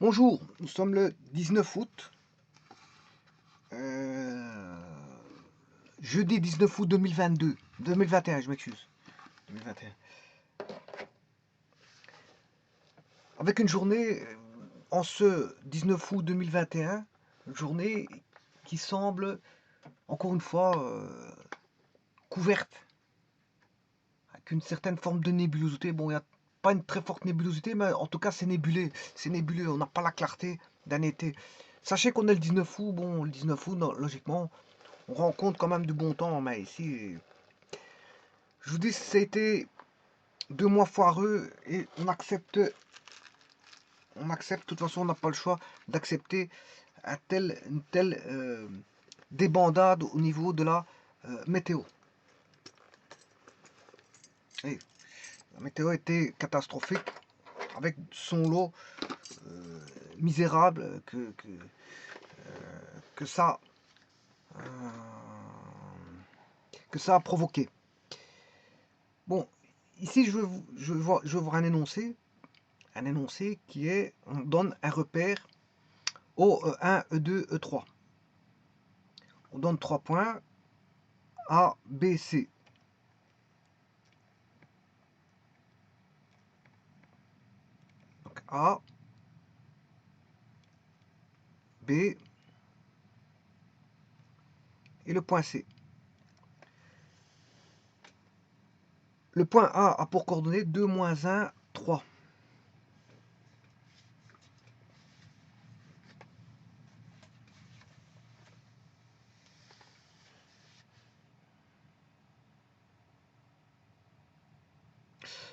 Bonjour, nous sommes le 19 août, euh, jeudi 19 août 2022, 2021, je m'excuse, 2021. Avec une journée, en ce 19 août 2021, une journée qui semble, encore une fois, couverte, avec une certaine forme de nébulosité. Bon, il n'y a pas une très forte nébulosité, mais en tout cas, c'est nébuleux, on n'a pas la clarté d'un été. Sachez qu'on est le 19 août, bon, le 19 août, logiquement, on rencontre quand même du bon temps, mais ici, je vous dis, ça a été 2 mois foireux et on accepte, de toute façon, on n'a pas le choix d'accepter une telle débandade au niveau de la météo. Et la météo était catastrophique, avec son lot misérable que ça, euh, que ça a provoqué. Bon, ici, je veux voir un énoncé qui est, on donne un repère au E1, E2, E3. On donne 3 points, A, B, C. Donc A, B et le point C. Le point A a pour coordonnées 2, 1, 3.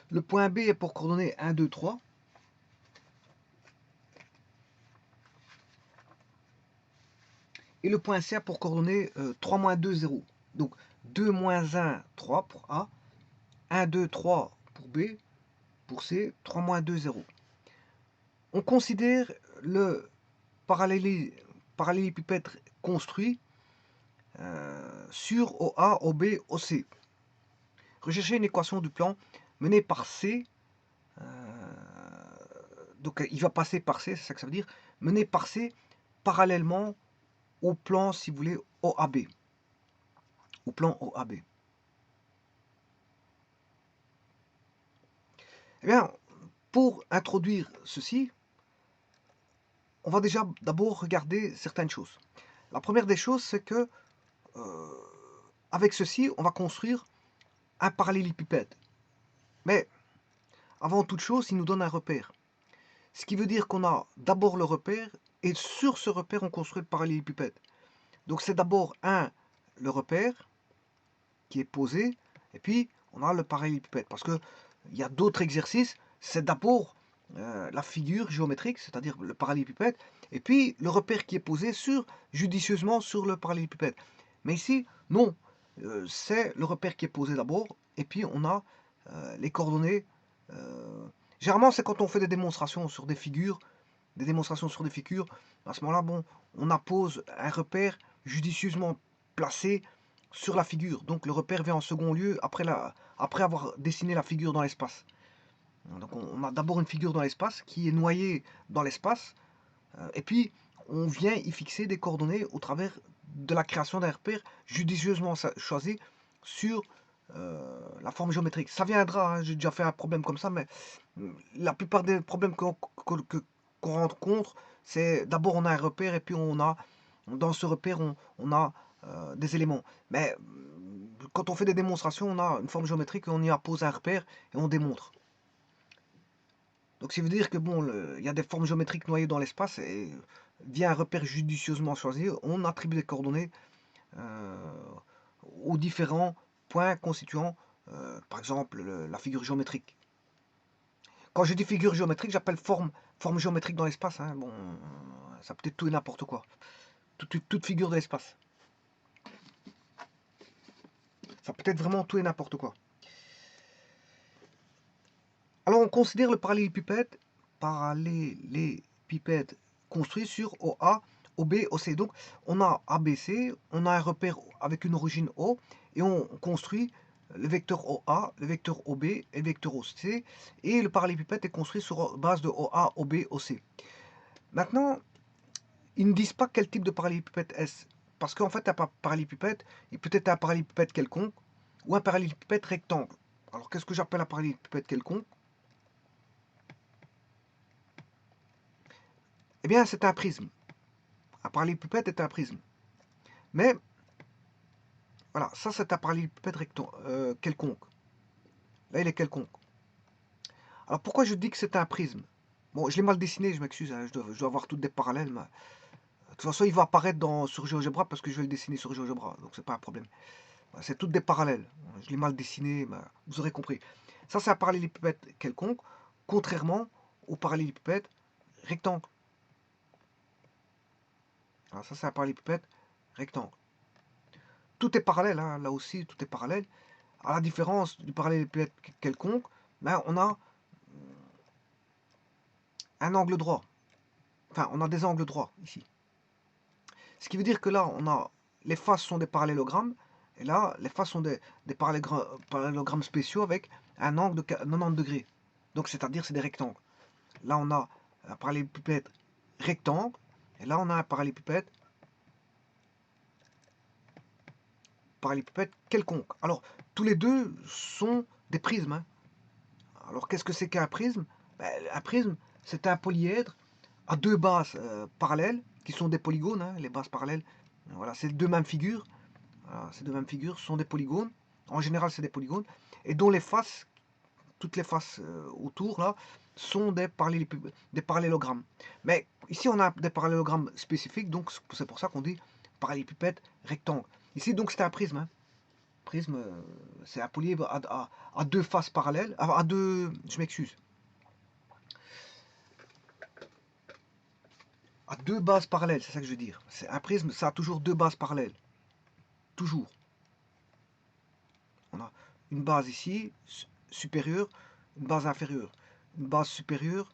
Le point B est pour coordonnées 1, 2, 3. Et le point C a pour coordonnées 3, 2, 0. Donc 2, 1, 3 pour A, 1, 2, 3 pour B, pour C, 3, 2, 0. On considère le parallélépipède construit sur OA, OB, OC. Rechercher une équation du plan menée par C. Donc il va passer par C, c'est ça que ça veut dire. Menée par C parallèlement au plan, si vous voulez, OAB. Au plan OAB. Eh bien, pour introduire ceci, on va déjà d'abord regarder certaines choses. La première des choses, c'est que avec ceci, on va construire un parallélépipède. Mais avant toute chose, il nous donne un repère. Ce qui veut dire qu'on a d'abord le repère, et sur ce repère, on construit le parallélépipède. Donc c'est d'abord le repère qui est posé, et puis on a le parallélépipède. Parce qu'il y a d'autres exercices, c'est d'abord la figure géométrique, c'est-à-dire le parallélépipède, et puis le repère qui est posé judicieusement sur le parallélépipède. Mais ici, non, c'est le repère qui est posé d'abord, et puis on a les coordonnées. Généralement, c'est quand on fait des démonstrations sur des figures, à ce moment-là, bon, on appose un repère judicieusement placé sur la figure. Donc le repère vient en second lieu après avoir dessiné la figure dans l'espace. Donc on a d'abord une figure dans l'espace qui est noyée dans l'espace, et puis on vient y fixer des coordonnées au travers de la création d'un repère judicieusement choisi sur la forme géométrique. Ça viendra, hein, j'ai déjà fait un problème comme ça, mais la plupart des problèmes qu'on rencontre, c'est d'abord on a un repère et puis dans ce repère on a des éléments. Mais quand on fait des démonstrations, on a une forme géométrique et on y appose un repère et on démontre. Donc ça veut dire que bon, il y a des formes géométriques noyées dans l'espace et via un repère judicieusement choisi, on attribue des coordonnées euh, aux différents points constituant, par exemple, la figure géométrique. Quand je dis figure géométrique, j'appelle forme géométrique dans l'espace. Hein. Bon, ça peut être tout et n'importe quoi. Toute figure de l'espace. Ça peut être vraiment tout et n'importe quoi. Alors on considère le parallélépipède construit sur OA, OB, OC. Donc on a ABC, on a un repère avec une origine O, et on construit le vecteur OA, le vecteur OB et le vecteur OC, et le parallélépipède est construit sur base de OA, OB, OC. Maintenant, ils ne disent pas quel type de parallélépipède est-ce. Parce qu'en fait, un parallélépipède, il peut être un parallélépipède quelconque ou un parallélépipède rectangle. Alors, qu'est-ce que j'appelle un parallélépipède quelconque? Eh bien, c'est un prisme. Un parallélépipède est un prisme. Mais, voilà, ça c'est un parallélépipède quelconque. Là, il est quelconque. Alors, pourquoi je dis que c'est un prisme? Bon, je l'ai mal dessiné, je m'excuse, hein, je dois avoir toutes des parallèles. Mais... De toute façon, il va apparaître sur GeoGebra parce que je vais le dessiner sur GeoGebra, donc c'est pas un problème. C'est toutes des parallèles. Je l'ai mal dessiné, mais vous aurez compris. Ça, c'est un parallélépipède quelconque, contrairement au parallélépipède rectangle. Alors ça, c'est un parallélépipède rectangle. Tout est parallèle, hein, là aussi, tout est parallèle. À la différence du parallélépipède quelconque, ben, on a un angle droit. Enfin, on a des angles droits ici. Ce qui veut dire que là, on a les faces sont des parallélogrammes, et là, les faces sont des parallélogrammes spéciaux avec un angle de 90 degrés. Donc, c'est-à-dire, c'est des rectangles. Là, on a un parallélépipède rectangle, et là, on a un parallélépipède quelconque. Alors, tous les deux sont des prismes. Hein. Alors, qu'est-ce que c'est qu'un prisme? Ben, un prisme, c'est un polyèdre à deux bases parallèles, qui sont des polygones, hein, les bases parallèles. Voilà, c'est deux mêmes figures. Voilà, ces deux mêmes figures sont des polygones. En général, c'est des polygones. Et dont les faces, toutes les faces autour, là, sont des parallélogrammes. Mais ici, on a des parallélogrammes spécifiques, donc c'est pour ça qu'on dit parallélépipède rectangle. Ici, donc, c'est un prisme. Hein. Prisme, c'est un polyèdre à deux faces parallèles, à deux, je m'excuse, à deux bases parallèles, c'est ça que je veux dire. C'est un prisme, ça a toujours deux bases parallèles. Toujours. On a une base ici, supérieure, une base inférieure. Une base supérieure,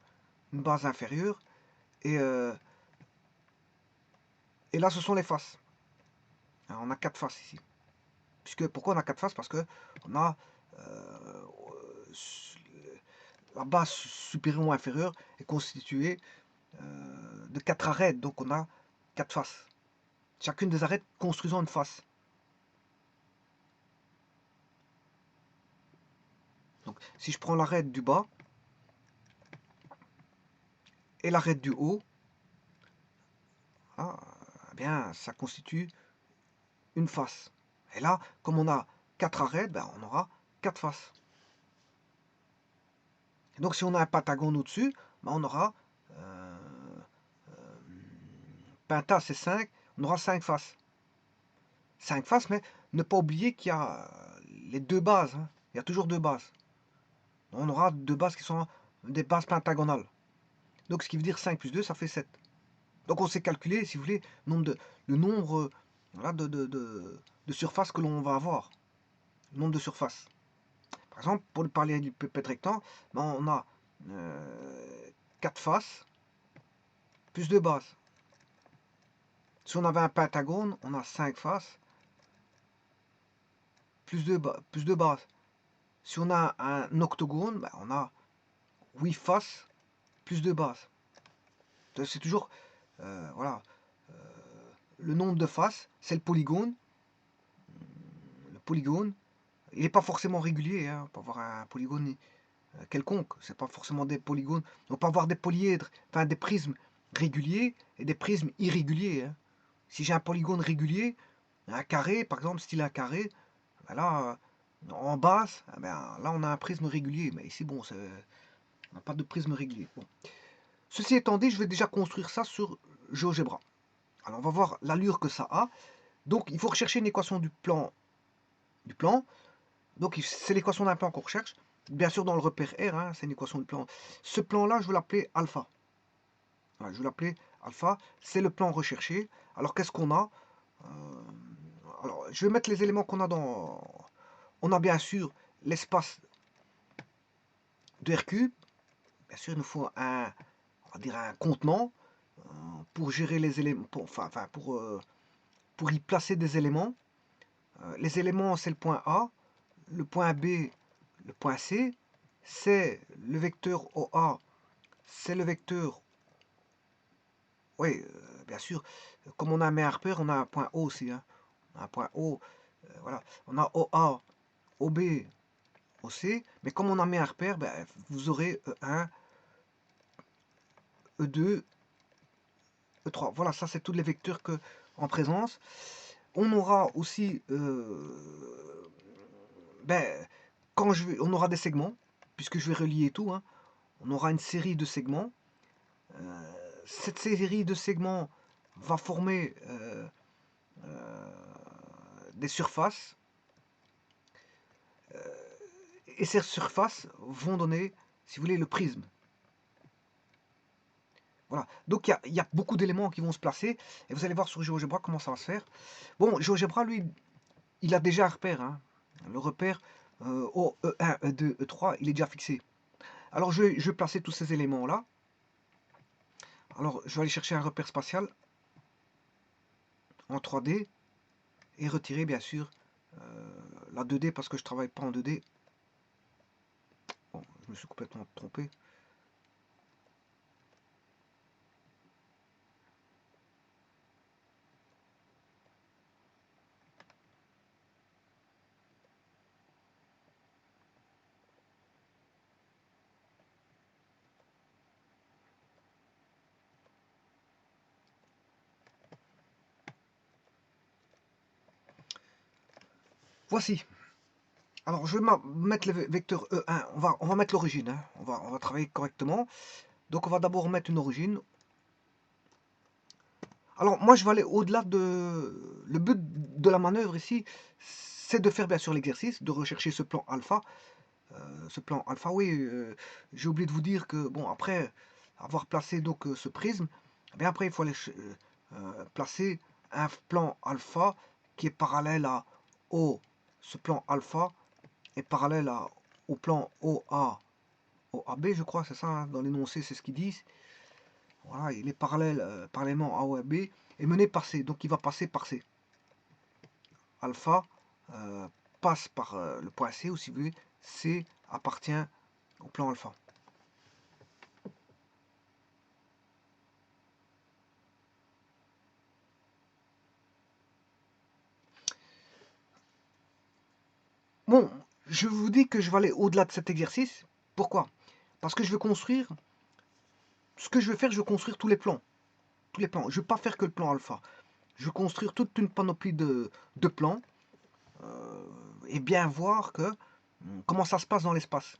une base inférieure. Et, euh, et là, ce sont les faces. Alors, on a quatre faces ici. Pourquoi on a quatre faces? Parce que on a la base supérieure ou inférieure est constituée de quatre arêtes. Donc on a quatre faces. Chacune des arêtes construisant une face. Donc si je prends l'arête du bas et l'arête du haut, ah, eh bien ça constitue une face. Et là, comme on a quatre arêtes, ben, on aura quatre faces. Et donc si on a un pentagone au-dessus, ben, on aura penta c'est 5, on aura 5 faces. 5 faces, mais ne pas oublier qu'il y a les deux bases. Hein. Il y a toujours deux bases. On aura deux bases qui sont des bases pentagonales. Donc ce qui veut dire 5 plus 2, ça fait 7. Donc on sait calculer, si vous voulez, le nombre voilà, de surfaces que l'on va avoir. Le nombre de surfaces. Par exemple, pour parler du pépette rectangle, ben on a 4 faces plus 2 bases. Si on avait un pentagone, on a 5 faces plus 2 bases. Si on a un octogone, ben on a 8 faces plus 2 bases. C'est toujours voilà, le nombre de faces, c'est le polygone. Le polygone, il n'est pas forcément régulier. Hein. On peut avoir un polygone quelconque. C'est pas forcément des polygones. On peut avoir des polyèdres, enfin des prismes réguliers et des prismes irréguliers. Hein. Si j'ai un polygone régulier, un carré, par exemple, style un carré, ben là, en base, ben, là on a un prisme régulier. Mais ici, bon, on n'a pas de prisme régulier. Bon. Ceci étant dit, je vais déjà construire ça sur GeoGebra. Alors on va voir l'allure que ça a. Donc il faut rechercher une équation du plan. Donc c'est l'équation d'un plan qu'on recherche. Bien sûr dans le repère R, hein, c'est une équation du plan. Ce plan-là, je vais l'appeler alpha. Voilà, je vais l'appeler alpha. C'est le plan recherché. Alors qu'est-ce qu'on a alors, je vais mettre les éléments qu'on a dans... On a bien sûr l'espace de R3. Bien sûr, il nous faut on va dire un contenant pour gérer les éléments, pour y placer des éléments. Les éléments, c'est le point A, le point B, le point C, c'est le vecteur OA, c'est le vecteur Oui, bien sûr. Comme on a un repère, on a un point O aussi, hein. On a un point O, voilà. On a OA, OB, OC. Mais comme on a mis un repère, ben, vous aurez E1, E2, E3. Voilà, ça c'est tous les vecteurs que en présence. On aura aussi, ben, on aura des segments, puisque je vais relier tout, hein. On aura une série de segments. Cette série de segments va former des surfaces. Et ces surfaces vont donner, si vous voulez, le prisme. Voilà. Donc il y a beaucoup d'éléments qui vont se placer. Et vous allez voir sur GeoGebra comment ça va se faire. Bon, GeoGebra, lui, il a déjà un repère, hein. Le repère au E1, E2, E3, il est déjà fixé. Alors je vais placer tous ces éléments-là. Alors je vais aller chercher un repère spatial en 3D et retirer bien sûr la 2D parce que je travaille pas en 2D. Bon, je me suis complètement trompé. Voici. Alors, je vais mettre le vecteur E1. On va mettre l'origine, hein. On va travailler correctement. Donc, on va d'abord mettre une origine. Alors, moi, je vais aller au-delà de... Le but de la manœuvre ici, c'est de faire bien sûr l'exercice, de rechercher ce plan alpha. Ce plan alpha, oui, j'ai oublié de vous dire que, bon, après avoir placé donc ce prisme, eh bien après, il faut aller placer un plan alpha qui est parallèle à O. Ce plan alpha est parallèle au plan OAB, je crois, c'est ça, hein, dans l'énoncé, c'est ce qu'ils disent. Voilà, il est parallèle, parallèlement à OAB et mené par C, donc il va passer par C. Alpha passe par le point C, ou si vous voulez, C appartient au plan alpha. Bon, je vous dis que je vais aller au-delà de cet exercice. Pourquoi? Parce que je vais construire, ce que je vais faire, je vais construire tous les plans. Tous les plans. Je ne vais pas faire que le plan alpha. Je vais construire toute une panoplie de plans et bien voir que comment ça se passe dans l'espace.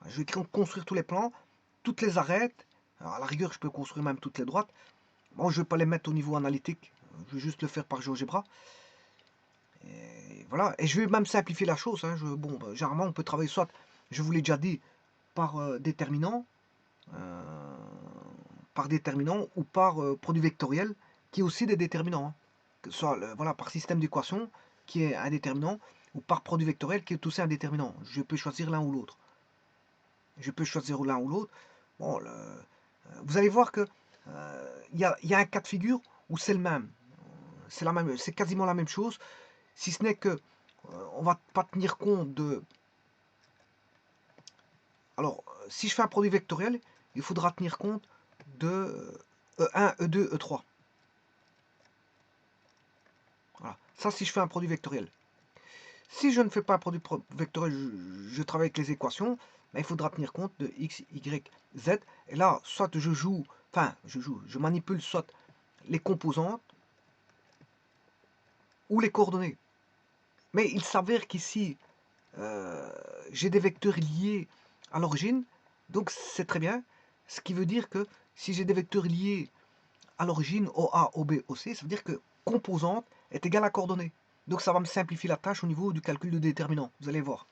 Je vais construire tous les plans, toutes les arêtes. Alors à la rigueur, je peux construire même toutes les droites. Bon, je ne vais pas les mettre au niveau analytique. Je vais juste le faire par GeoGebra. Et voilà. Et je vais même simplifier la chose, hein. Bon, généralement, on peut travailler soit, je vous l'ai déjà dit, par déterminant, ou par produit vectoriel, qui est aussi des déterminants, hein. Que ce soit voilà, par système d'équation, qui est un déterminant, ou par produit vectoriel, qui est aussi un déterminant. Je peux choisir l'un ou l'autre. Je peux choisir l'un ou l'autre. Bon, vous allez voir que il y a un cas de figure où c'est le même. C'est quasiment la même chose, si ce n'est que on va pas tenir compte de. Alors, si je fais un produit vectoriel, il faudra tenir compte de E1, E2, E3. Voilà. Ça, si je fais un produit vectoriel. Si je ne fais pas un produit vectoriel, je travaille avec les équations, mais il faudra tenir compte de x, y, z. Et là, soit je manipule soit les composantes ou les coordonnées. Mais il s'avère qu'ici, j'ai des vecteurs liés à l'origine, donc c'est très bien. Ce qui veut dire que si j'ai des vecteurs liés à l'origine, OA, OB, OC, ça veut dire que composante est égale à coordonnée. Donc ça va me simplifier la tâche au niveau du calcul de déterminant. Vous allez voir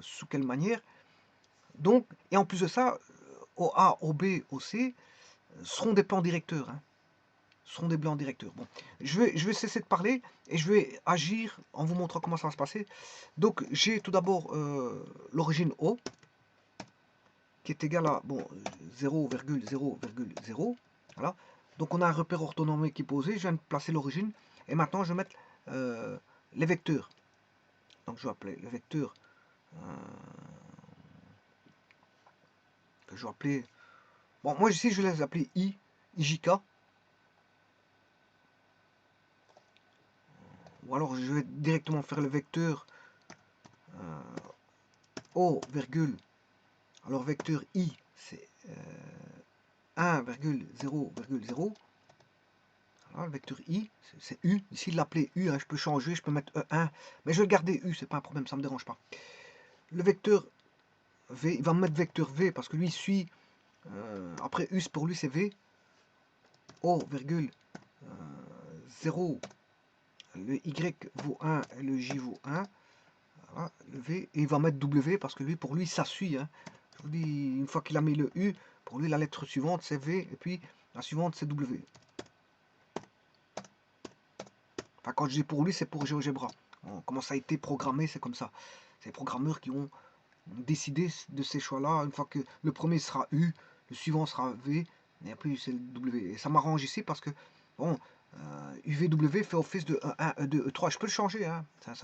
sous quelle manière. Donc, et en plus de ça, OA, OB, OC seront des plans directeurs, hein. Seront des plans directeurs. Bon, je vais cesser de parler et je vais agir en vous montrant comment ça va se passer. Donc j'ai tout d'abord l'origine O qui est égale à bon, 0,0,0. Voilà. Donc on a un repère orthonormé qui est posé. Je viens de placer l'origine. Et maintenant je vais mettre les vecteurs. Donc je vais appeler le vecteur que je vais appeler Bon, moi ici, je vais les appeler IJK. Ou alors, je vais directement faire le vecteur O, virgule. Alors, vecteur I, c'est 1,0,0. Voilà, le vecteur I, c'est U. Ici, il l'appelait U. Hein, je peux changer, je peux mettre E1. Mais je vais le garder U, c'est pas un problème, ça me dérange pas. Le vecteur V, il va me mettre vecteur V parce que lui, il suit. Après U, pour lui, c'est V. O, virgule, 0. Le Y vaut 1 et le J vaut 1. Voilà, le V. Et il va mettre W parce que lui, pour lui, ça suit. Hein. Je vous dis, une fois qu'il a mis le U, pour lui, la lettre suivante, c'est V. Et puis, la suivante, c'est W. Enfin, quand je dis pour lui, c'est pour GeoGebra. Comment ça a été programmé, c'est comme ça. C'est les programmeurs qui ont décidé de ces choix-là. Une fois que le premier sera U, le suivant sera V, et après c'est le W. Et ça m'arrange ici parce que, bon, UVW fait office de E1, E2, E3. Je peux le changer. Hein. Tout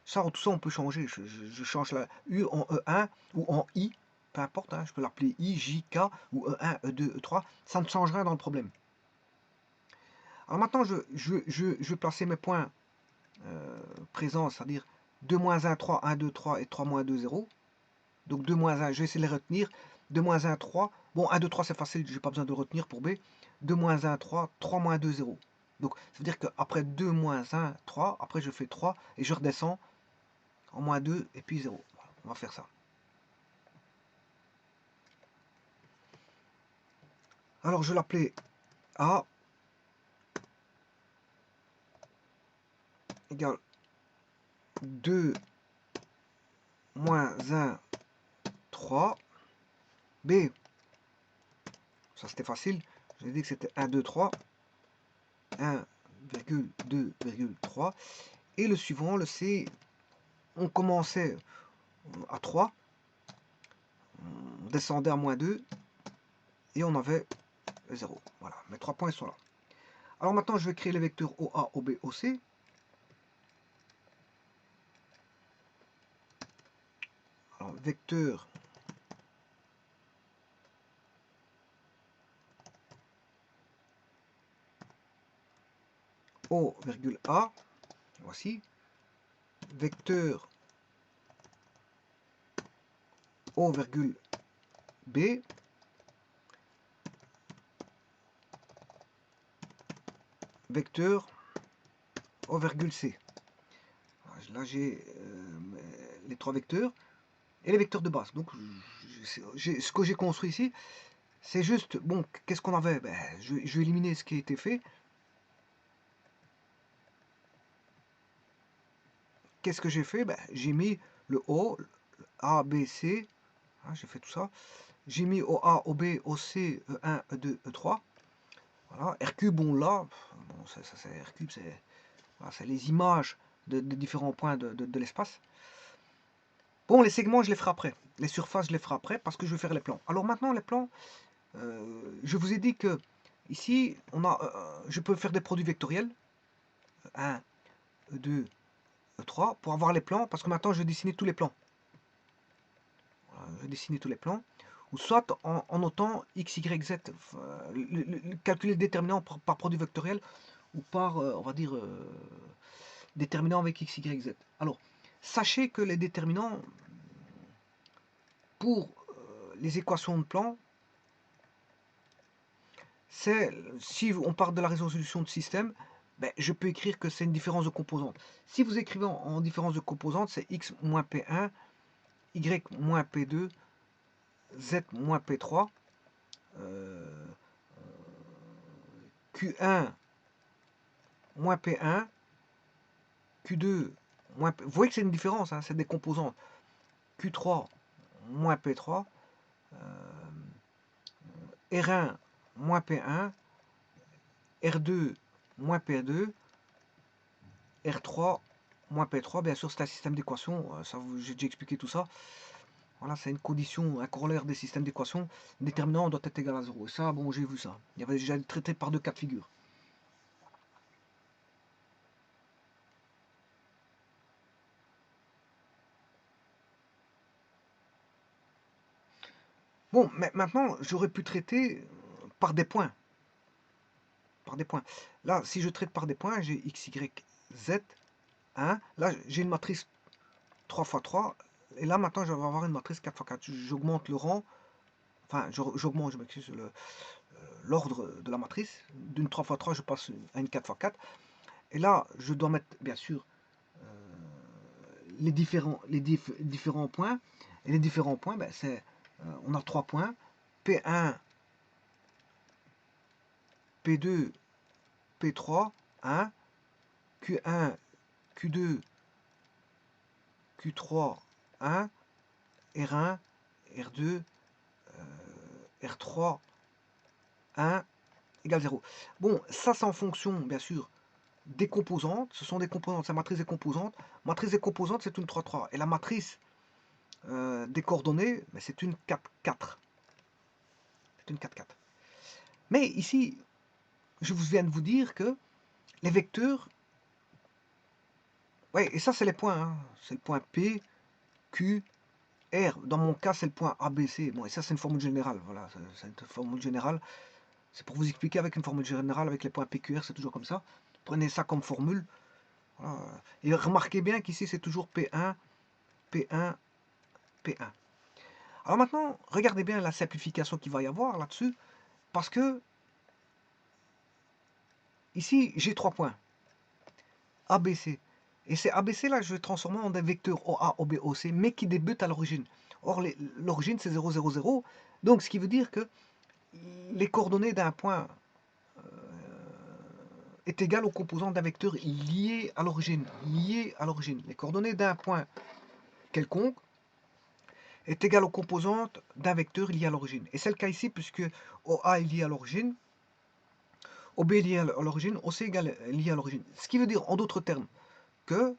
ça, on peut changer. Je change la U en E1 ou en I. Peu importe, hein, je peux l'appeler I, J, K ou E1, E2, E3. Ça ne change rien dans le problème. Alors maintenant, je vais placer mes points présents, c'est-à-dire 2, 1, 3, 1, 2, 3 et 3, 2, 0. Donc 2, 1, je vais essayer de les retenir. 2, 1, 3. Bon, 1, 2, 3, c'est facile, je n'ai pas besoin de le retenir pour B. 2, 1, 3, 3, 2, 0. Donc, ça veut dire qu'après 2, 1, 3, après je fais 3 et je redescends en moins 2 et puis 0. Voilà, on va faire ça. Alors, je l'appelais A égale 2, moins 1, 3. B, ça c'était facile. Je dit que c'était 1, 2, 3. 1,2,3. Et le suivant, le C, on commençait à 3. On descendait à moins 2. Et on avait 0. Voilà, mes 3 points sont là. Alors maintenant, je vais créer les vecteurs OA, OB, OC. Alors, vecteur O, A, voici. Vecteur O, B. Vecteur O, C. Là, j'ai les 3 vecteurs et les vecteurs de base. Donc, ce que j'ai construit ici, c'est juste, bon, qu'est-ce qu'on avait? Ben, je vais éliminer ce qui a été fait. Qu'est-ce que j'ai fait? Ben, j'ai mis le O, le A, B, C. Hein, j'ai fait tout ça. J'ai mis au A, au B, au C, E1, E2, E3. Voilà. R cube, on l'a. Bon, ça c'est R cube, c'est voilà, les images de différents points de l'espace. Bon, les segments, je les ferai après. Les surfaces, je les ferai après parce que je vais faire les plans. Alors maintenant, les plans, je vous ai dit que ici, je peux faire des produits vectoriels. 1, 2, 3, pour avoir les plans, parce que maintenant, je vais dessiner tous les plans. Voilà, je vais dessiner tous les plans. Ou soit en notant x, y, z, calculer le déterminant par produit vectoriel, ou par, on va dire, déterminant avec x, y, z. Alors, sachez que les déterminants, pour les équations de plan, c'est, si on part de la résolution de système, ben, je peux écrire que c'est une différence de composantes. Si vous écrivez en différence de composantes, c'est x moins P1, y moins P2, z moins P3, Q1 moins P1, Q2 moins P... Vous voyez que c'est une différence, hein, c'est des composantes. Q3 moins P3, R1 moins P1, R2 moins P2, R3 moins P3. Bien sûr, c'est un système d'équations. J'ai déjà expliqué tout ça. Voilà, c'est une condition, un corollaire des systèmes d'équations. Le déterminant doit être égal à 0. Et ça, bon, j'ai vu ça. Il y avait déjà traité par 2 cas de figure. Bon, mais maintenant, j'aurais pu traiter par des points. Par des points. Là, si je traite par des points, j'ai x, y, z, 1. Là, j'ai une matrice 3 x 3. Et là, maintenant, je vais avoir une matrice 4 x 4. J'augmente le rang. Enfin, j'augmente, je m'excuse, l'ordre de la matrice. D'une 3 x 3, je passe à une 4 x 4. Et là, je dois mettre, bien sûr, les différents points. Et les différents points, ben, c'est, on a 3 points. P1, P2, P3, 1, Q1, Q2, Q3, 1, R1, R2, R3, 1, égale 0. Bon, ça c'est en fonction, bien sûr, des composantes. Ce sont des composantes, c'est matrice des composantes. Matrice des composantes, c'est une 3-3. Et la matrice des coordonnées, ben, c'est une 4-4. C'est une 4-4. Mais ici, je vous viens de vous dire que les vecteurs, ouais, et ça c'est les points, hein. C'est le point P, Q, R. Dans mon cas, c'est le point ABC. Bon, et ça c'est une formule générale. Voilà, c'est une formule générale. C'est pour vous expliquer avec une formule générale, avec les points PQR, c'est toujours comme ça. Prenez ça comme formule. Voilà. Et remarquez bien qu'ici, c'est toujours P1, P1, P1. Alors maintenant, regardez bien la simplification qu'il va y avoir là-dessus. Parce que, ici, j'ai 3 points. ABC. Et ces ABC là, je vais transformer en des vecteurs OA, OB, OC, mais qui débutent à l'origine. Or, l'origine, c'est 0, 0, 0. Donc, ce qui veut dire que les coordonnées d'un point est égal aux composantes d'un vecteur lié à l'origine. Lié à l'origine. Les coordonnées d'un point quelconque est égal aux composantes d'un vecteur lié à l'origine. Et c'est le cas ici, puisque OA est lié à l'origine, OB est lié à l'origine, OC est lié à l'origine. Ce qui veut dire, en d'autres termes, que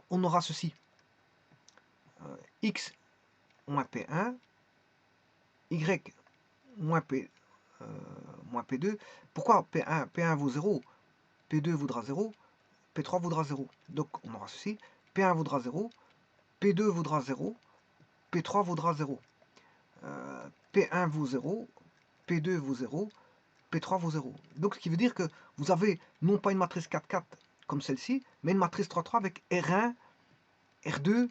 on aura ceci. X moins P1, Y moins P2. Pourquoi P1, P1 vaut 0, P2 vaudra 0, P3 vaudra 0. Donc on aura ceci. P1 vaudra 0, P2 vaudra 0, P3 vaudra 0. P1 vaut 0, P2 vaut 0, P3 vaut 0. Donc ce qui veut dire que vous avez non pas une matrice 4-4 comme celle-ci, mais une matrice 3-3 avec R1, R2,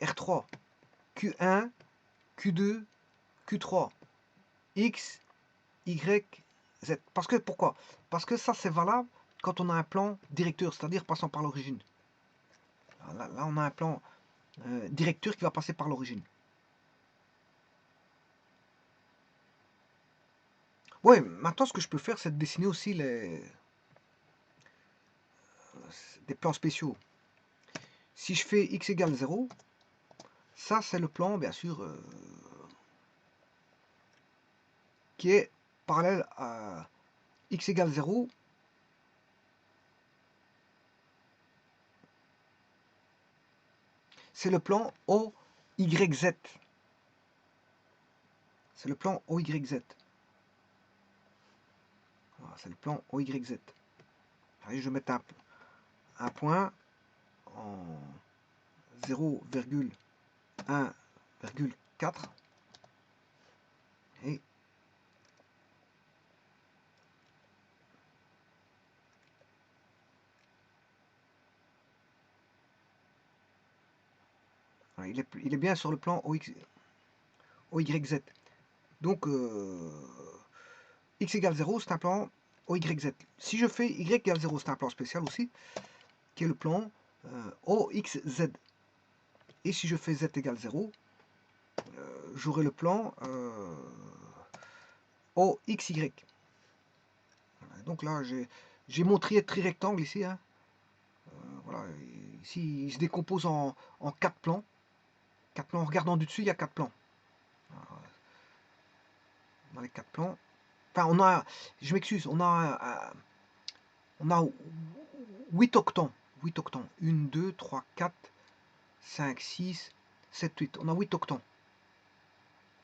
R3, Q1, Q2, Q3, X, Y, Z. Parce que pourquoi? Parce que ça c'est valable quand on a un plan directeur, c'est-à-dire passant par l'origine. Là, on a un plan directeur qui va passer par l'origine. Ouais, maintenant ce que je peux faire, c'est de dessiner aussi des plans spéciaux. Si je fais x égale 0, ça c'est le plan, bien sûr, qui est parallèle à x égale 0. C'est le plan OYZ. C'est le plan OYZ. Voilà, c'est le plan OYZ. Allez, je vais mettre un point en 0,1,4 et il est bien sur le plan OYZ. Donc, x égale 0, c'est un plan OYZ. Si je fais y égale 0, c'est un plan spécial aussi, qui est le plan OXZ. Et si je fais z égale 0, j'aurai le plan OXY. Donc là, j'ai mon trirectangle ici. Hein. Voilà, ici, il se décompose en 4 plans. 4 plans. En regardant du dessus, il y a 4 plans. Dans les 4 plans. Enfin, on a, je m'excuse, on a 8 octants. 8 octants. 1, 2, 3, 4, 5, 6, 7, 8. On a 8 octants.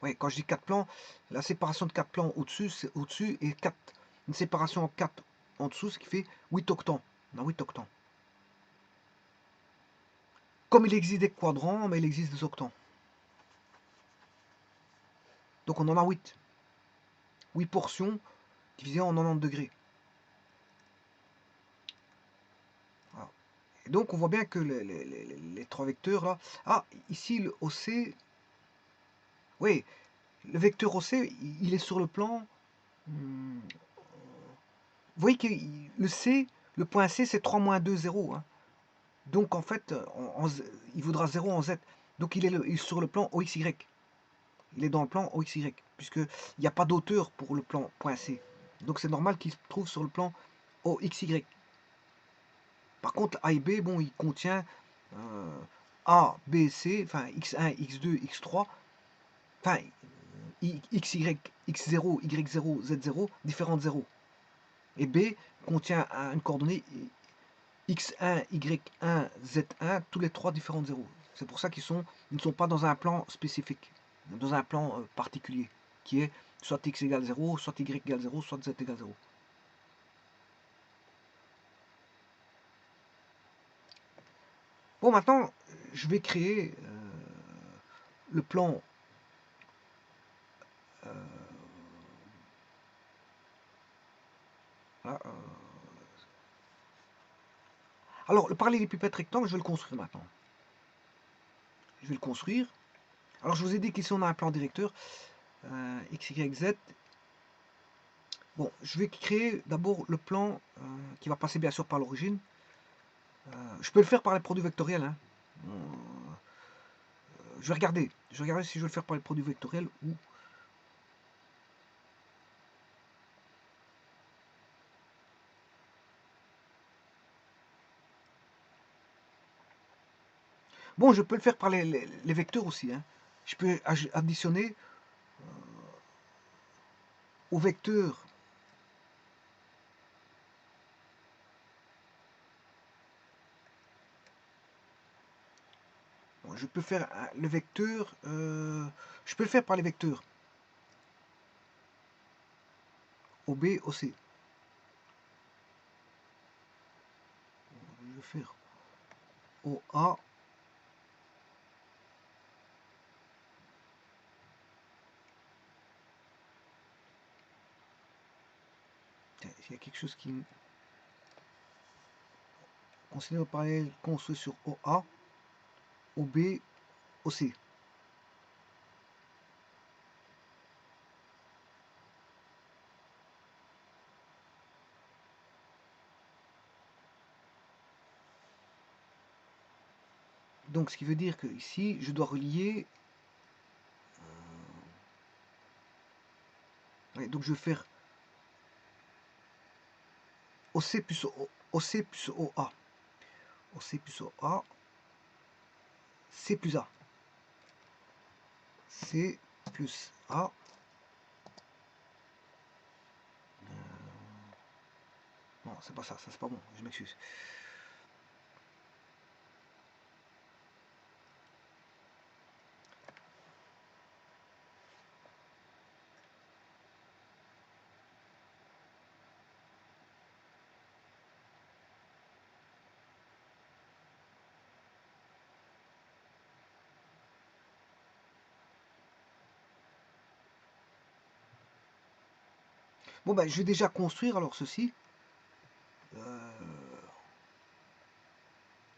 Ouais, quand je dis 4 plans, la séparation de 4 plans au-dessus, c'est au-dessus et 4, une séparation en 4 en dessous, ce qui fait 8 octants. On a 8 octants. Comme il existe des quadrants, mais il existe des octants. Donc on en a 8. 8 portions divisées en 90 degrés. Voilà. Et donc on voit bien que les 3 vecteurs là... Ah, ici le OC... Oui, le vecteur OC, il est sur le plan... Vous voyez que le C, le point C, c'est 3 moins 2, 0. Hein. Donc en fait, il vaudra 0 en Z. Donc il est sur le plan OXY. Il est dans le plan OXY, puisqu'il n'y a pas d'auteur pour le plan point C. Donc c'est normal qu'il se trouve sur le plan OXY. Par contre, A et B, bon, il contient A, B, C, enfin X1, X2, X3, enfin XY, X0, Y0, Z0, différentes zéros. Et B contient une coordonnée X1, Y1, Z1, tous les 3 différentes zéros. C'est pour ça qu'ils ne sont pas dans un plan spécifique, dans un plan particulier, qui est soit X égale 0, soit Y égale 0, soit Z égale 0. Bon, maintenant, je vais créer le plan là, alors, le parallélépipède rectangle, je vais le construire maintenant. Je vais le construire. Alors, je vous ai dit qu'ici, on a un plan directeur. X, Y, Z. Bon, je vais créer d'abord le plan qui va passer bien sûr par l'origine. Je peux le faire par les produits vectoriels. Hein. Je vais regarder. Je vais regarder si je vais le faire par les produits vectoriels ou... Bon, je peux le faire par les vecteurs aussi. Hein. Je peux additionner au vecteur je peux faire le vecteur, je peux le faire par les vecteurs OB, OC. Je vais faire OA, il y a quelque chose qui considère le parallèle construit sur OA, OB, OC. Donc ce qui veut dire que ici, je dois relier... ouais, donc je vais faire OC plus OC plus OA. OC plus OA. C plus A. C plus A. Non, c'est pas ça, c'est pas bon, je m'excuse. Bon ben, je vais déjà construire alors ceci.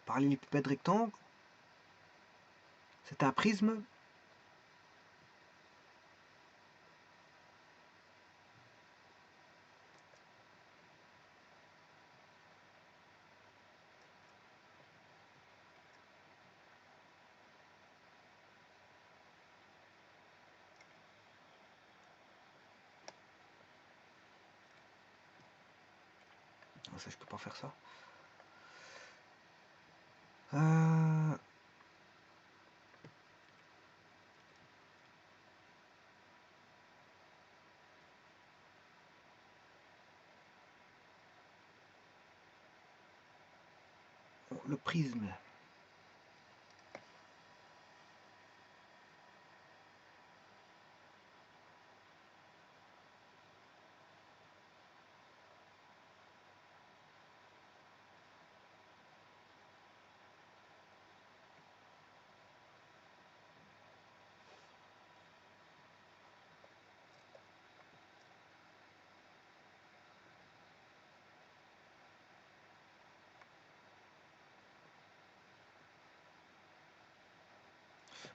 Parallélépipède rectangle. C'est un prisme. Non, ça, je peux pas faire ça. Le prisme.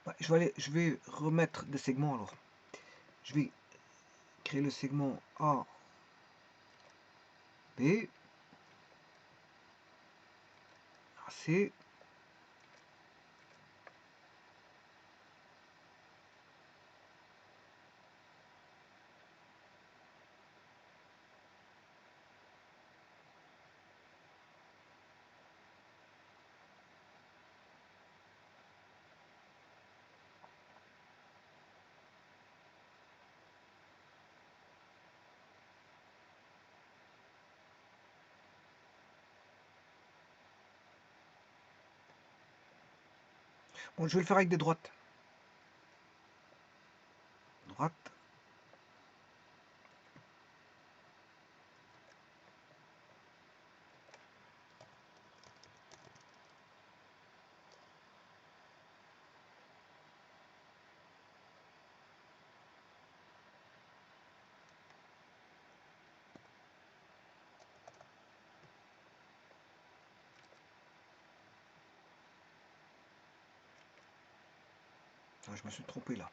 Ouais, je vais remettre des segments alors. Je vais créer le segment A, B, AC. Bon, je vais le faire avec des droites. Droite. Ah, je me suis trompé là.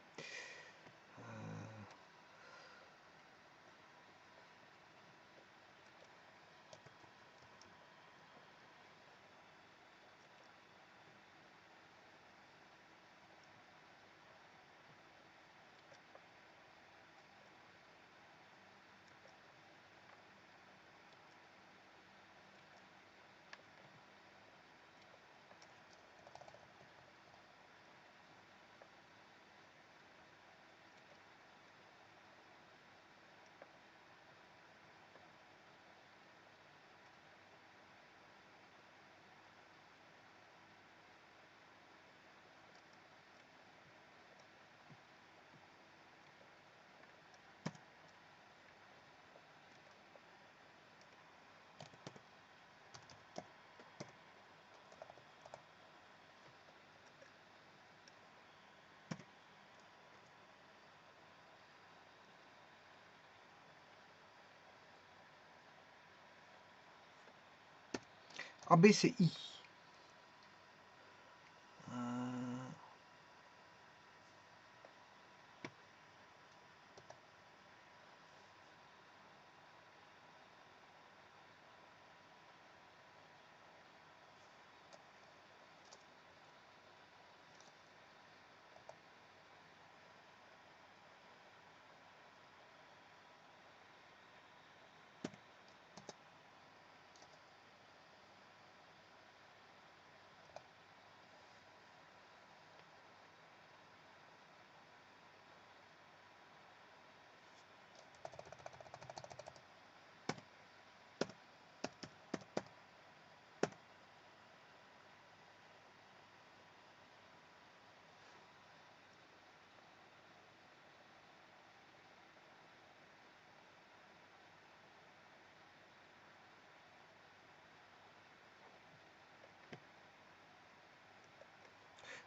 AB, c'est I.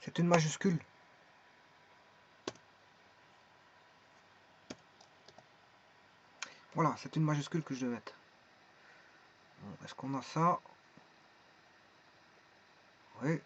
C'est une majuscule. Voilà, c'est une majuscule que je vais mettre. Bon, est-ce qu'on a ça? Oui.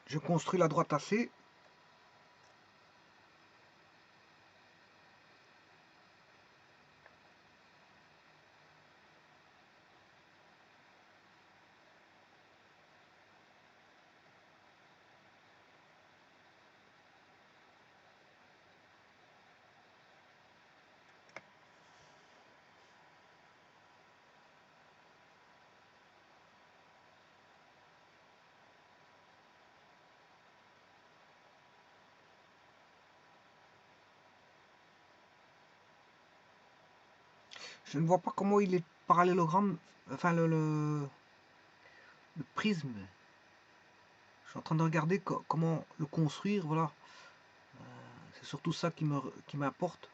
Je construis la droite AC. Je ne vois pas comment il est parallélogramme, enfin le prisme. Je suis en train de regarder comment le construire, voilà. C'est surtout ça qui m'importe.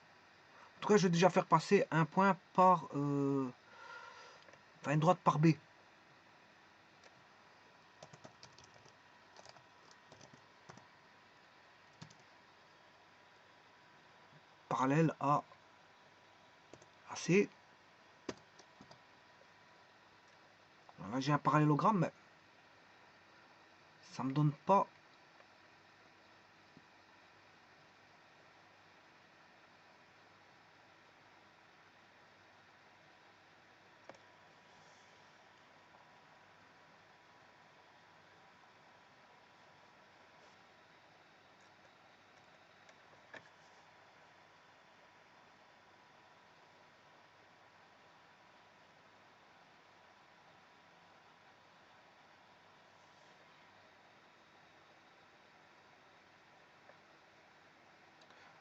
En tout cas, je vais déjà faire passer un point par... enfin, une droite par B. Parallèle à C. Là, j'ai un parallélogramme, mais ça me donne pas...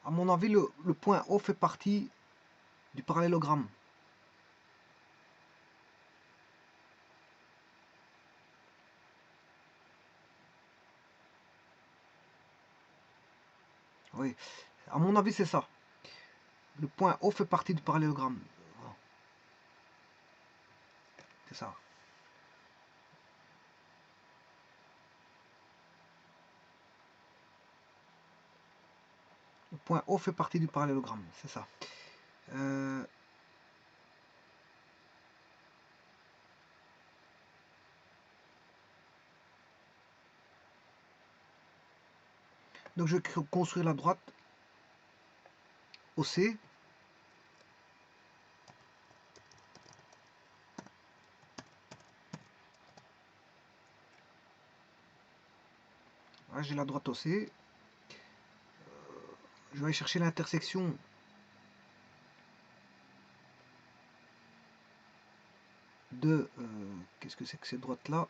À mon avis, le point O fait partie du parallélogramme. Oui, à mon avis, c'est ça. Le point O fait partie du parallélogramme. Voilà. C'est ça. Le point O fait partie du parallélogramme, c'est ça. Donc je vais construire la droite OC. Là, j'ai la droite OC. Je vais aller chercher l'intersection de... qu'est-ce que c'est que cette droite-là?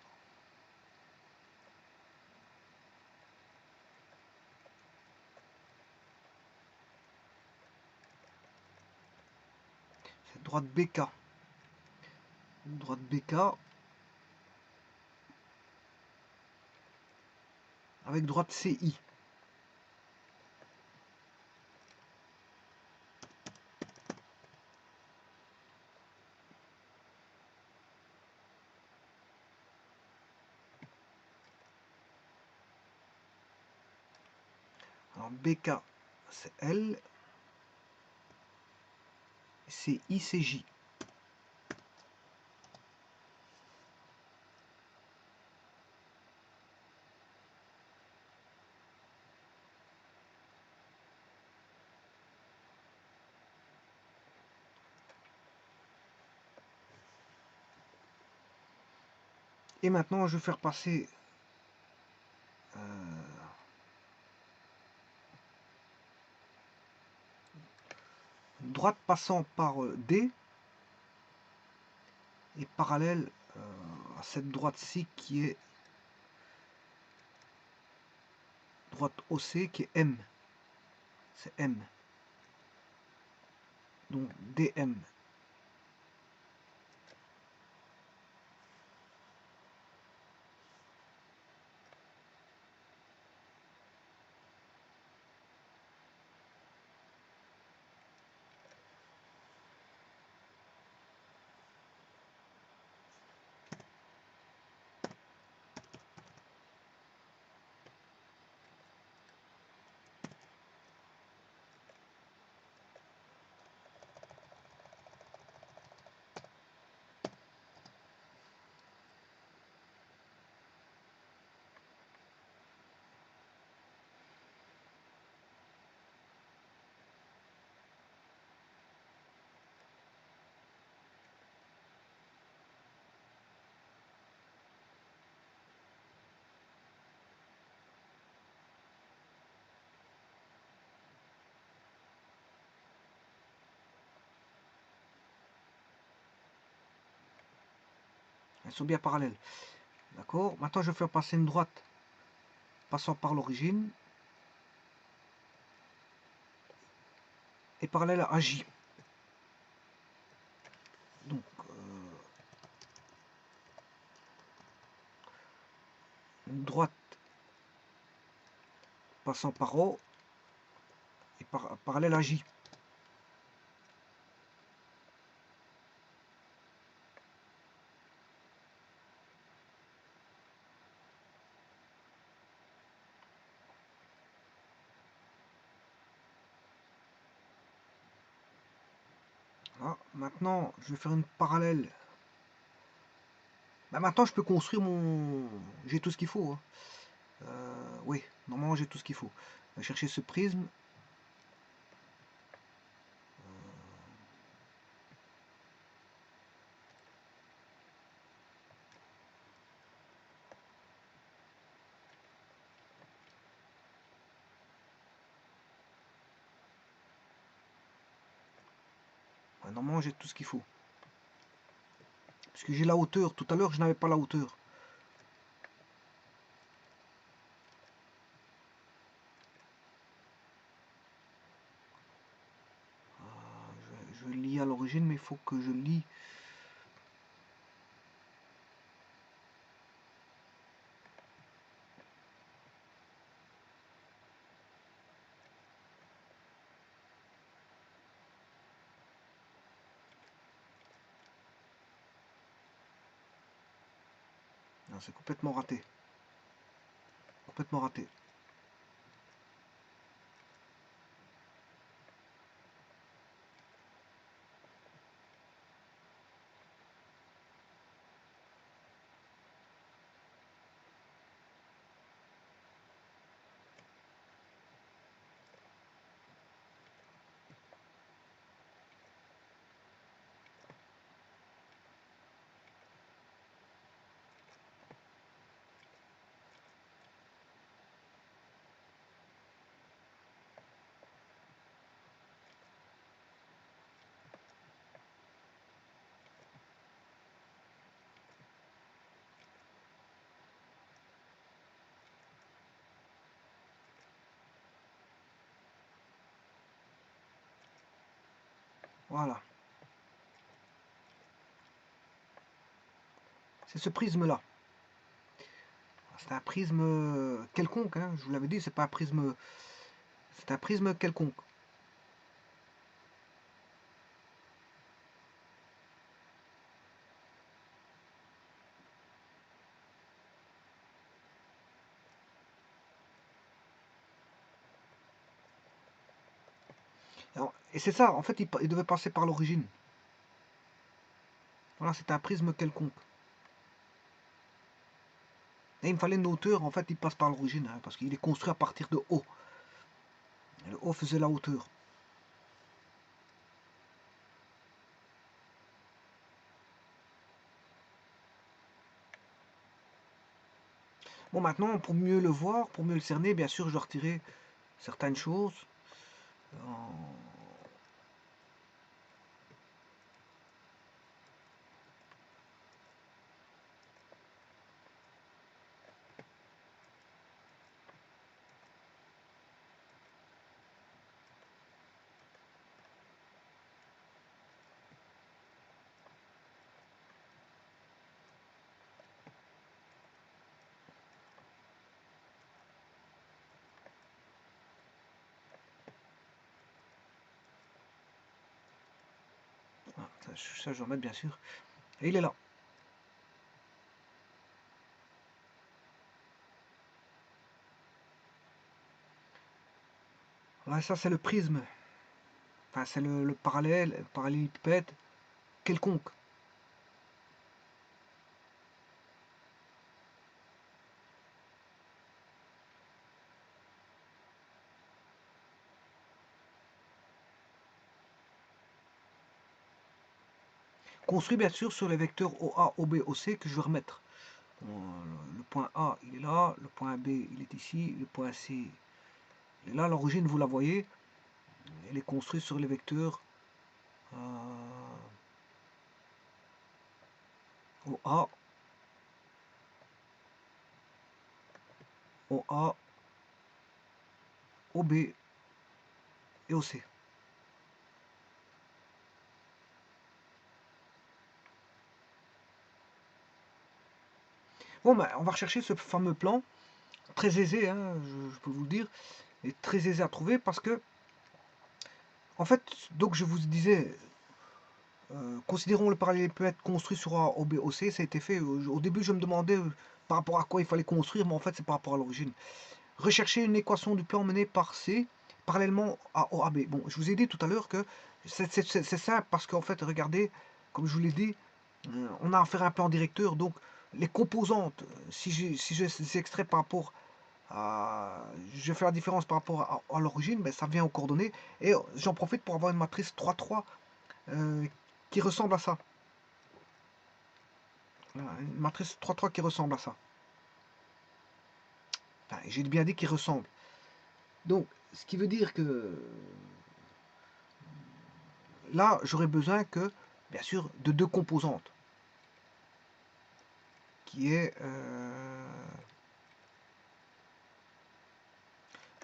Cette droite BK. Une droite BK avec droite CI. Alors BK c'est L, CI c'est J. Et maintenant je vais faire passer droite passant par D et parallèle à cette droite-ci qui est droite OC qui est M. C'est M. Donc DM. Elles sont bien parallèles. D'accord. Maintenant je vais faire passer une droite passant par l'origine et parallèle à J. une droite passant par O et parallèle à J. Voilà. Maintenant, je vais faire une parallèle. Bah, maintenant, je peux construire mon... J'ai tout ce qu'il faut. Hein. Oui, normalement, j'ai tout ce qu'il faut. Je vais chercher ce prisme. Ouais, normalement, j'ai tout ce qu'il faut. Parce que j'ai la hauteur. Tout à l'heure, je n'avais pas la hauteur. Je lis à l'origine, mais il faut que je lis. C'est complètement raté. Complètement raté. Voilà. C'est ce prisme-là. C'est un prisme quelconque, hein. Je vous l'avais dit, c'est pas un prisme. C'est un prisme quelconque. Et c'est ça, en fait, il devait passer par l'origine. Voilà, c'est un prisme quelconque. Et il me fallait une hauteur, en fait, il passe par l'origine, hein, parce qu'il est construit à partir de O. Et le O faisait la hauteur. Bon, maintenant, pour mieux le voir, pour mieux le cerner, bien sûr, je dois retirer certaines choses. Ça, je vais remettre, bien sûr. Et il est là. Voilà, ça, c'est le prisme. Enfin, c'est le parallélépipède quelconque. Construit, bien sûr, sur les vecteurs OA, OB, OC que je vais remettre. Le point A, il est là. Le point B, il est ici. Le point C, il est là. L'origine, vous la voyez. Elle est construite sur les vecteurs OA, OA, OB et OC. Bon, ben, on va rechercher ce fameux plan, très aisé, hein, je peux vous le dire, et très aisé à trouver parce que, en fait, donc je vous disais, considérons le parallèle peut être construit sur A, OB, OC, ça a été fait. Au début, je me demandais par rapport à quoi il fallait construire, mais en fait, c'est par rapport à l'origine. Rechercher une équation du plan menée par C parallèlement à OAB. Bon, je vous ai dit tout à l'heure que c'est simple parce qu'en fait, regardez, comme je vous l'ai dit, on a affaire à un plan directeur, donc les composantes, si je les extrais par rapport à, je fais la différence par rapport à l'origine, ben, ça vient aux coordonnées, et j'en profite pour avoir une matrice 3-3 qui ressemble à ça. Voilà, une matrice 3-3 qui ressemble à ça. Enfin, j'ai bien dit qui ressemble. Donc, ce qui veut dire que là, j'aurais besoin que, bien sûr, de deux composantes. Qui est,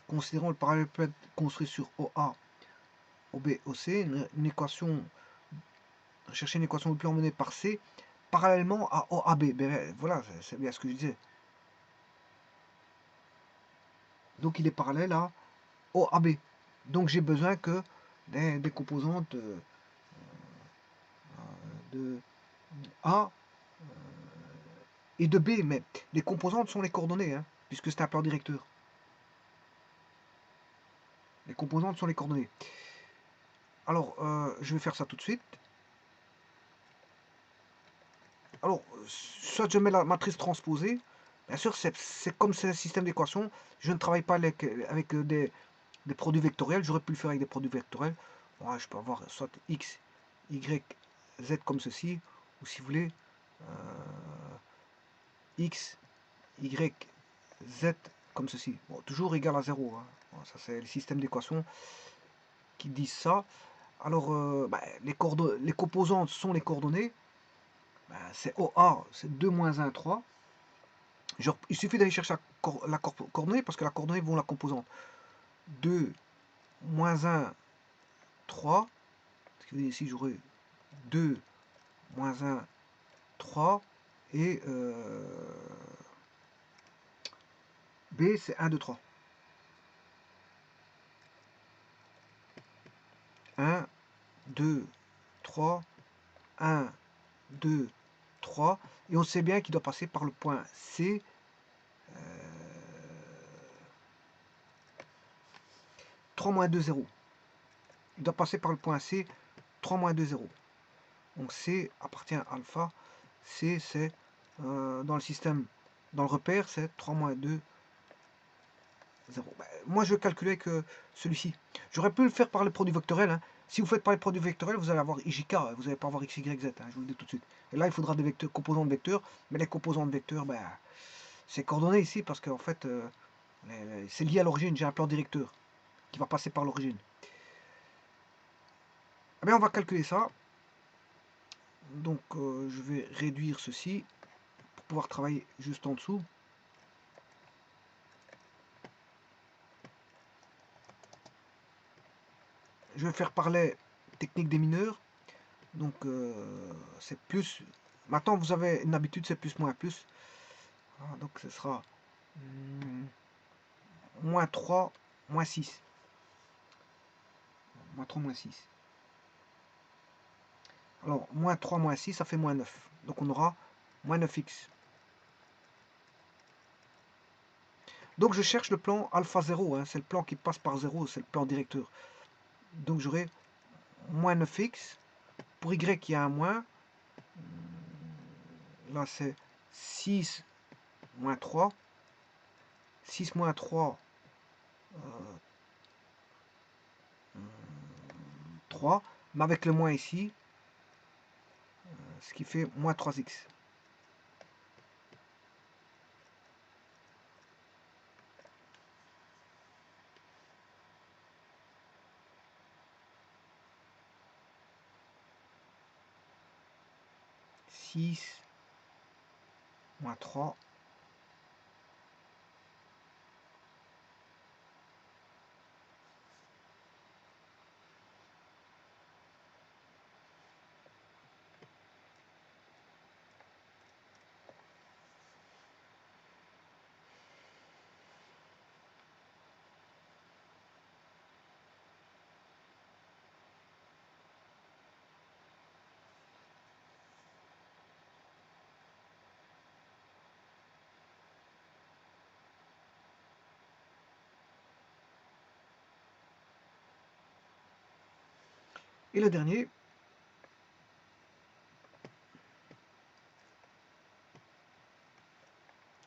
considérons le parallélépipède construit sur OA, OB, OC, une équation, chercher une équation de plan menée par C, parallèlement à OAB. Ben, voilà, c'est bien ce que je disais. Donc, il est parallèle à OAB. Donc, j'ai besoin que des composantes de A et de B, mais les composantes sont les coordonnées, hein, puisque c'est un plan directeur. Les composantes sont les coordonnées. Alors, je vais faire ça tout de suite. Alors, soit je mets la matrice transposée, bien sûr, c'est comme c'est un système d'équations, je ne travaille pas avec des produits vectoriels, j'aurais pu le faire avec des produits vectoriels. Moi, je peux avoir soit x, y, z comme ceci, ou si vous voulez, x, y, z comme ceci. Bon, toujours égal à 0. Hein. Bon, ça, c'est le système d'équations qui disent ça. Alors, les composantes sont les coordonnées. C'est OA, c'est 2 moins 1, 3. Genre, il suffit d'aller chercher la coordonnée parce que la coordonnée vaut la composante. 2 moins 1, 3. Ce qui veut dire ici, j'aurai 2 moins 1, 3. Et B, c'est 1, 2, 3. 1, 2, 3. 1, 2, 3. Et on sait bien qu'il doit passer par le point C. 3 moins 2, 0. Il doit passer par le point C. 3 moins 2, 0. Donc C appartient à alpha. C, c'est dans le système, dans le repère, c'est 3 moins 2, 0. Ben, moi, je calculais que celui-ci. J'aurais pu le faire par les produits vectoriels. Hein. Si vous faites par les produits vectoriels, vous allez avoir IJK, vous n'allez pas avoir XYZ, hein, je vous le dis tout de suite. Et là, il faudra des vecteurs, composants de vecteurs, mais les composants de vecteurs, ben, c'est coordonné ici parce qu'en fait, c'est lié à l'origine. J'ai un plan directeur qui va passer par l'origine. Eh bien, on va calculer ça. Donc, je vais réduire ceci pour pouvoir travailler juste en dessous. Je vais faire parler technique des mineurs. Donc, c'est plus. Maintenant, vous avez une habitude, c'est plus, moins, plus. Ah, donc, ce sera moins 3, moins 6. Moins 3, moins 6. Alors, moins 3, moins 6, ça fait moins 9. Donc, on aura moins 9x. Donc, je cherche le plan alpha 0. Hein, c'est le plan qui passe par 0, c'est le plan directeur. Donc, j'aurai moins 9x. Pour y, il y a un moins. Là, c'est 6 moins 3. 6 moins 3, 3. Mais avec le moins ici, ce qui fait moins 3x. Moins 3. Et le dernier,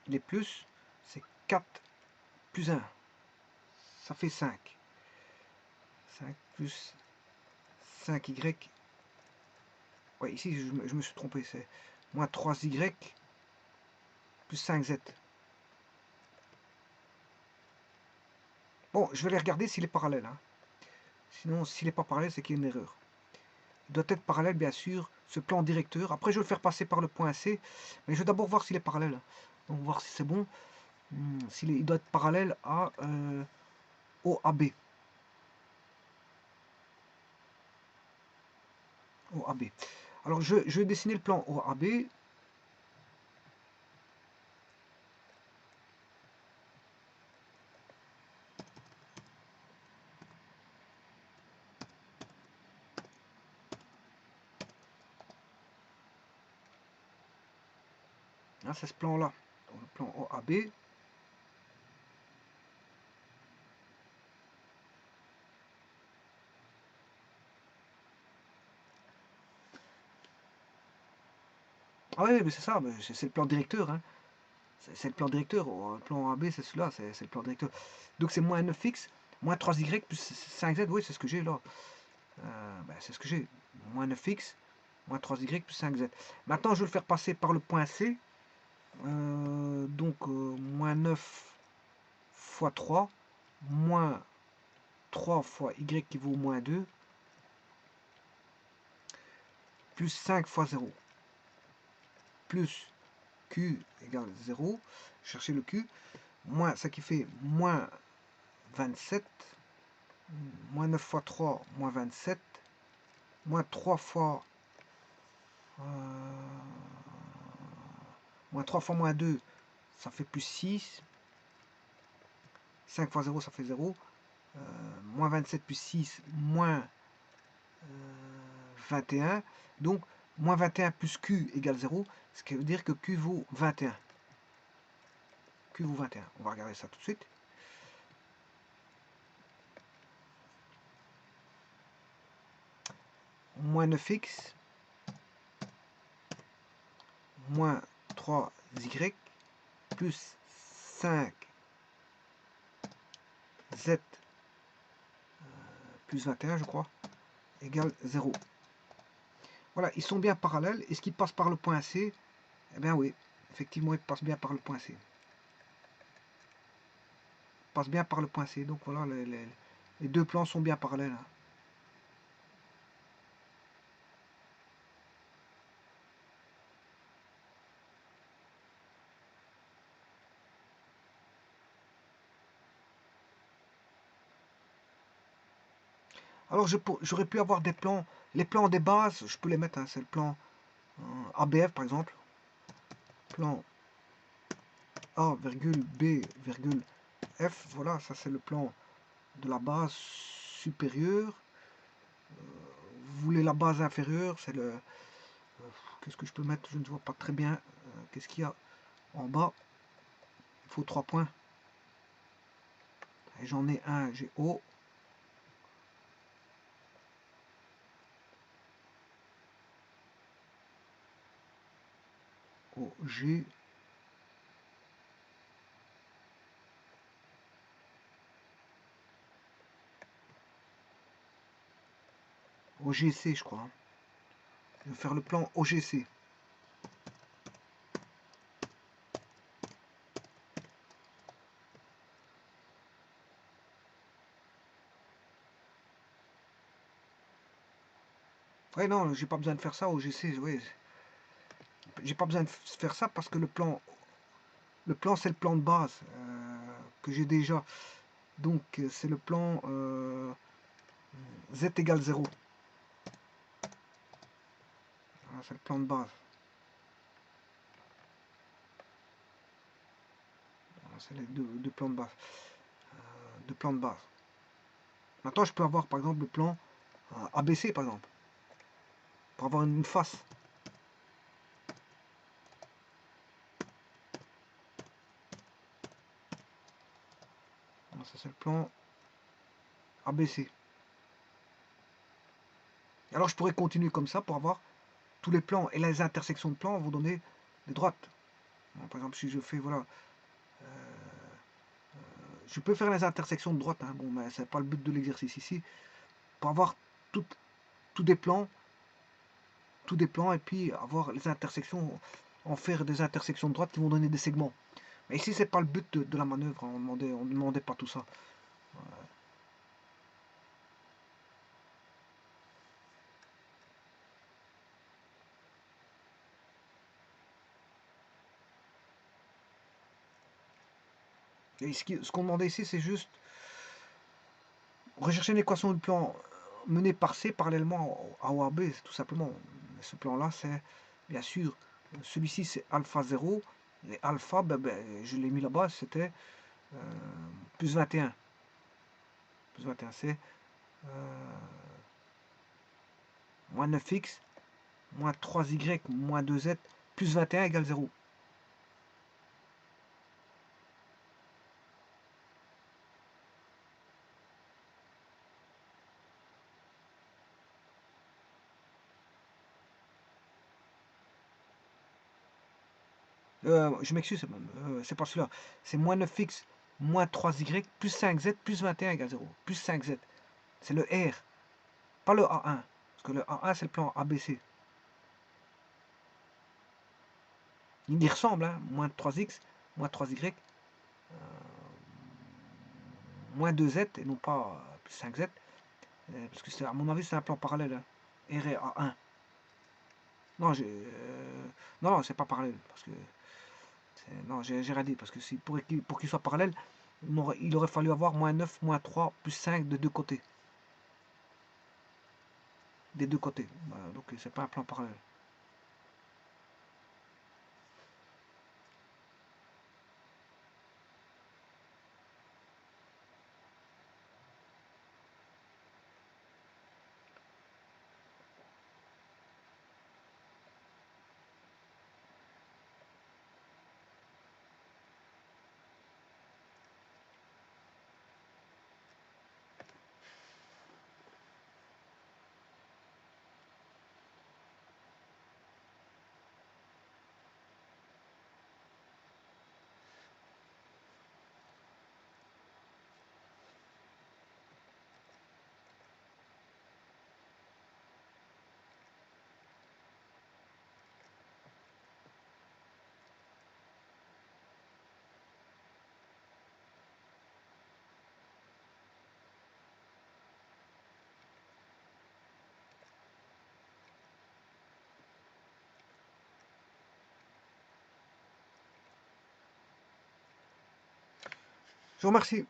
il est plus, c'est 4 plus 1. Ça fait 5. 5 plus 5y. Ouais, ici, je me suis trompé. C'est moins 3y plus 5z. Bon, je vais aller regarder s'il est parallèle. Hein. Sinon, s'il n'est pas parallèle, c'est qu'il y a une erreur. Il doit être parallèle, bien sûr, ce plan directeur. Après, je vais le faire passer par le point C. Mais je vais d'abord voir s'il est parallèle. Donc, voir si c'est bon. Il doit être parallèle à au AB. Au AB. Alors, je vais dessiner le plan au AB. Hein, c'est ce plan-là. Le plan OAB. Ah oui, mais c'est ça, c'est le plan directeur. Hein. C'est le plan directeur. Le plan AB, c'est celui-là, c'est le plan directeur. Donc c'est moins 9x, moins 3y plus 5z. Oui, c'est ce que j'ai là. C'est ce que j'ai. Moins 9x, moins 3y plus 5z. Maintenant, je vais le faire passer par le point C. Moins 9 fois 3, moins 3 fois y qui vaut moins 2, plus 5 fois 0, plus q égale 0. Cherchez le q. Moins, ça qui fait moins 27, moins 9 fois 3, moins 27, moins 3 fois moins 3 fois moins 2, ça fait plus 6, 5 fois 0, ça fait 0, moins 27 plus 6, moins 21, donc moins 21 plus q égale 0, ce qui veut dire que q vaut 21. Q vaut 21, on va regarder ça tout de suite. Moins 9x, moins 3y, plus 5z plus 21, je crois, égale 0. Voilà, ils sont bien parallèles. Est-ce qu'ils passent par le point C? Eh bien oui, effectivement, ils passent bien par le point C. Ils passent bien par le point C. Donc voilà, les deux plans sont bien parallèles. Alors j'aurais pu avoir des plans, les plans des bases, je peux les mettre, hein, c'est le plan ABF par exemple, plan A, B, F, voilà, ça c'est le plan de la base supérieure. Vous voulez la base inférieure, c'est le... Qu'est-ce que je peux mettre? Je ne vois pas très bien. Qu'est-ce qu'il y a en bas? Il faut 3 points. Et j'en ai un, j'ai O. O, G. OGC, je crois. Hein. Je vais faire le plan OGC. Ouais, non, j'ai pas besoin de faire ça OGC. Ouais. J'ai pas besoin de faire ça parce que le plan c'est le plan de base que j'ai déjà. Donc c'est le plan Z égale 0. Voilà, c'est le plan de base. Voilà, c'est les deux plans de base. Deux plans de base. Maintenant, je peux avoir par exemple le plan ABC par exemple. Pour avoir une face. Voilà, ça c'est le plan ABC. Alors je pourrais continuer comme ça pour avoir tous les plans, et les intersections de plans vont donner des droites. Par exemple, si je fais, voilà, je peux faire les intersections de droite, hein, bon, mais c'est pas le but de l'exercice ici, pour avoir tout, tout des plans, et puis avoir les intersections, en faire des intersections de droite qui vont donner des segments. Mais ici, c'est pas le but de la manœuvre, hein, on ne demandait pas tout ça. Et ce qu'on demandait ici, c'est juste rechercher une équation de plan menée par C parallèlement à A ou à B, tout simplement. Ce plan-là, c'est bien sûr, celui-ci c'est alpha 0, et alpha, je l'ai mis là-bas, c'était plus 21. Plus 21, c'est moins 9x, moins 3y, moins 2z, plus 21 égale 0. Je m'excuse, c'est pas celui-là. C'est moins 9x, moins 3y, plus 5z, plus 21 égale 0. Plus 5z. C'est le R, pas le A1. Parce que le A1, c'est le plan ABC. Il y ressemble, hein. Moins 3x, moins 3y, moins 2z, et non pas plus 5z. Parce que à mon avis, c'est un plan parallèle. Hein. R et A1. Non, non, c'est pas parallèle. Parce que non, j'ai rien dit. Parce que pour qu'il soit parallèle, il aurait fallu avoir moins 9, moins 3, plus 5 de deux côtés. Des deux côtés. Donc c'est pas un plan parallèle. Je vous remercie.